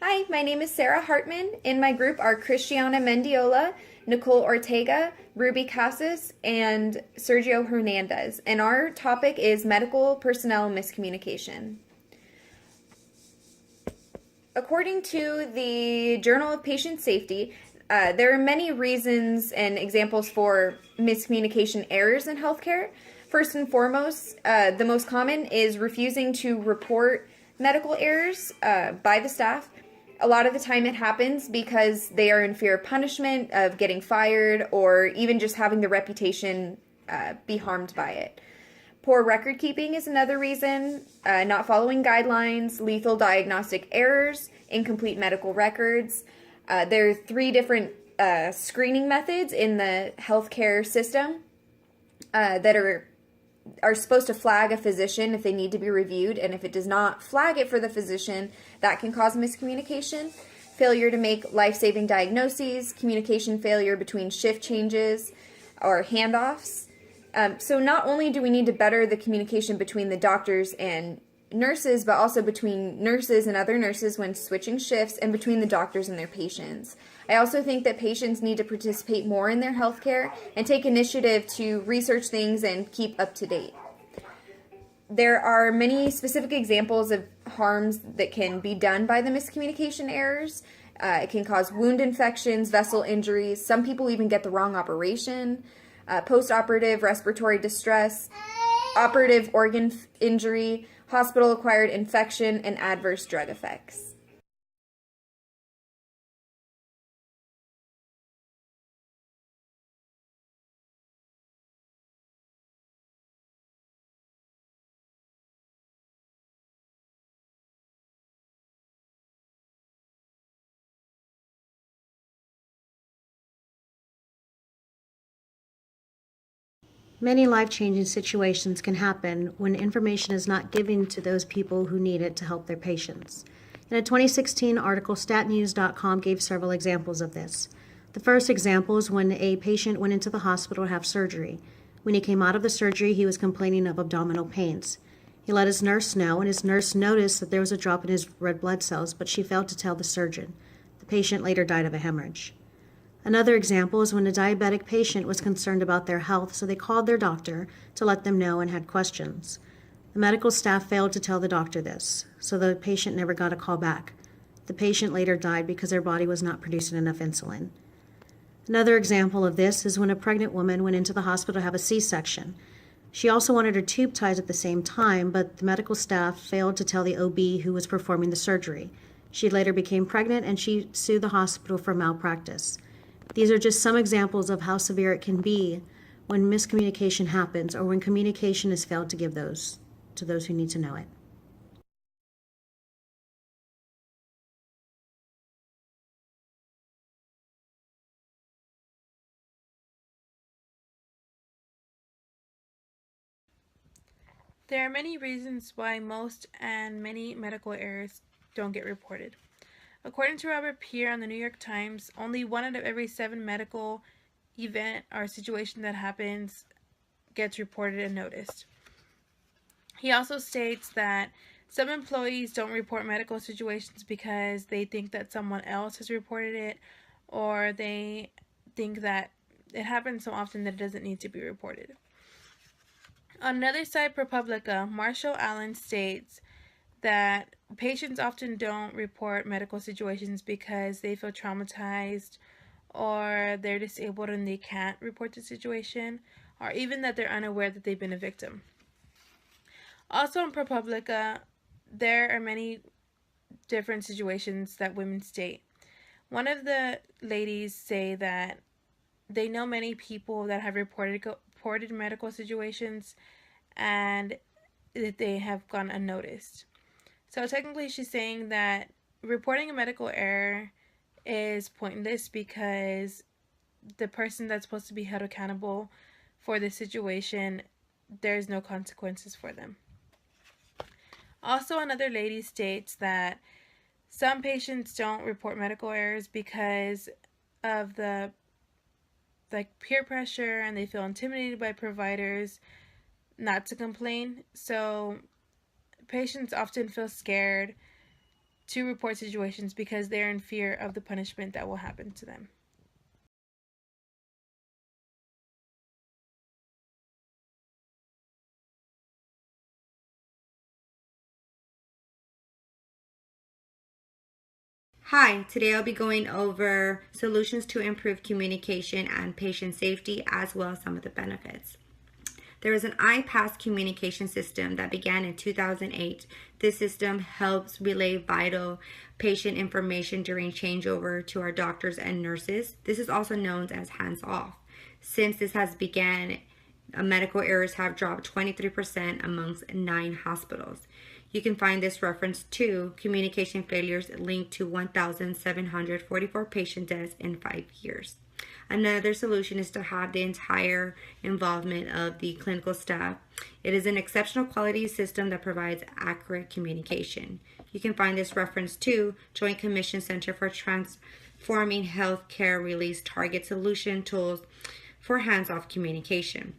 Hi, my name is Sarah Hartman. In my group are Christiana Mendiola, Nicole Ortega, Ruby Casas, and Sergio Hernandez. And our topic is medical personnel miscommunication. According to the Journal of Patient Safety, there are many reasons and examples for miscommunication errors in healthcare. First and foremost, the most common is refusing to report medical errors by the staff. A lot of the time it happens because they are in fear of punishment, of getting fired, or even just having the reputation be harmed by it. Poor record keeping is another reason. Not following guidelines, lethal diagnostic errors, incomplete medical records. There are three different screening methods in the healthcare system that are supposed to flag a physician if they need to be reviewed, and if it does not flag it for the physician, that can cause miscommunication. Failure to make life-saving diagnoses, communication failure between shift changes or handoffs. So not only do we need to better the communication between the doctors and nurses, but also between nurses and other nurses when switching shifts, and between the doctors and their patients. I also think that patients need to participate more in their healthcare and take initiative to research things and keep up to date. There are many specific examples of harms that can be done by the miscommunication errors. It can cause wound infections, vessel injuries. Some people even get the wrong operation. Post-operative respiratory distress, operative organ injury, hospital-acquired infection, and adverse drug effects. Many life-changing situations can happen when information is not given to those people who need it to help their patients. In a 2016 article, statnews.com gave several examples of this. The first example is when a patient went into the hospital to have surgery. When he came out of the surgery, he was complaining of abdominal pains. He let his nurse know, and his nurse noticed that there was a drop in his red blood cells, but she failed to tell the surgeon. The patient later died of a hemorrhage. Another example is when a diabetic patient was concerned about their health, so they called their doctor to let them know and had questions. The medical staff failed to tell the doctor this, so the patient never got a call back. The patient later died because their body was not producing enough insulin. Another example of this is when a pregnant woman went into the hospital to have a C-section. She also wanted her tube tied at the same time, but the medical staff failed to tell the OB who was performing the surgery. She later became pregnant, and she sued the hospital for malpractice. These are just some examples of how severe it can be when miscommunication happens, or when communication is failed to give those to those who need to know it. There are many reasons why most and many medical errors don't get reported. According to Robert Peer on the New York Times, only 1 out of every 7 medical event or situation that happens gets reported and noticed. He also states that some employees don't report medical situations because they think that someone else has reported it, or they think that it happens so often that it doesn't need to be reported. On another side, ProPublica, Marshall Allen states that patients often don't report medical situations because they feel traumatized, or they're disabled and they can't report the situation, or even that they're unaware that they've been a victim. Also in ProPublica, there are many different situations that women state. One of the ladies say that they know many people that have reported medical situations and that they have gone unnoticed. So technically she's saying that reporting a medical error is pointless because the person that's supposed to be held accountable for the situation, there's no consequences for them. Also, another lady states that some patients don't report medical errors because of the peer pressure, and they feel intimidated by providers not to complain. So patients often feel scared to report situations because they're in fear of the punishment that will happen to them. Hi, today I'll be going over solutions to improve communication and patient safety, as well as some of the benefits. There is an iPass communication system that began in 2008. This system helps relay vital patient information during changeover to our doctors and nurses. This is also known as hands-off. Since this has began, medical errors have dropped 23% amongst 9 hospitals. You can find this reference to communication failures linked to 1,744 patient deaths in 5 years. Another solution is to have the entire involvement of the clinical staff. It is an exceptional quality system that provides accurate communication. You can find this reference to Joint Commission Center for Transforming Healthcare Release Target Solution Tools for Hands-Off Communication.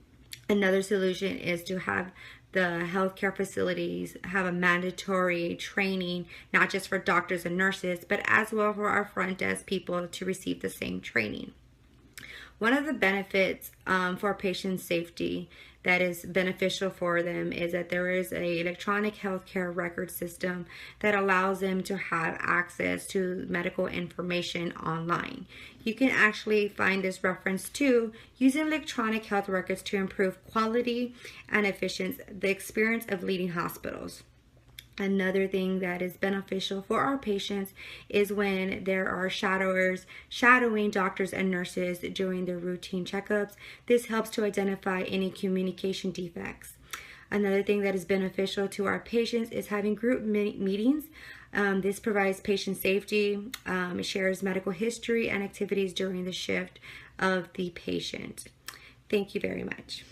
Another solution is to have the healthcare facilities have a mandatory training, not just for doctors and nurses, but as well for our front desk people to receive the same training. One of the benefits for patient safety that is beneficial for them is that there is an electronic healthcare record system that allows them to have access to medical information online. You can actually find this reference to using electronic health records to improve quality and efficiency, the experience of leading hospitals. Another thing that is beneficial for our patients is when there are shadowers shadowing doctors and nurses during their routine checkups. This helps to identify any communication defects. Another thing that is beneficial to our patients is having group meetings. This provides patient safety, shares medical history and activities during the shift of the patient. Thank you very much.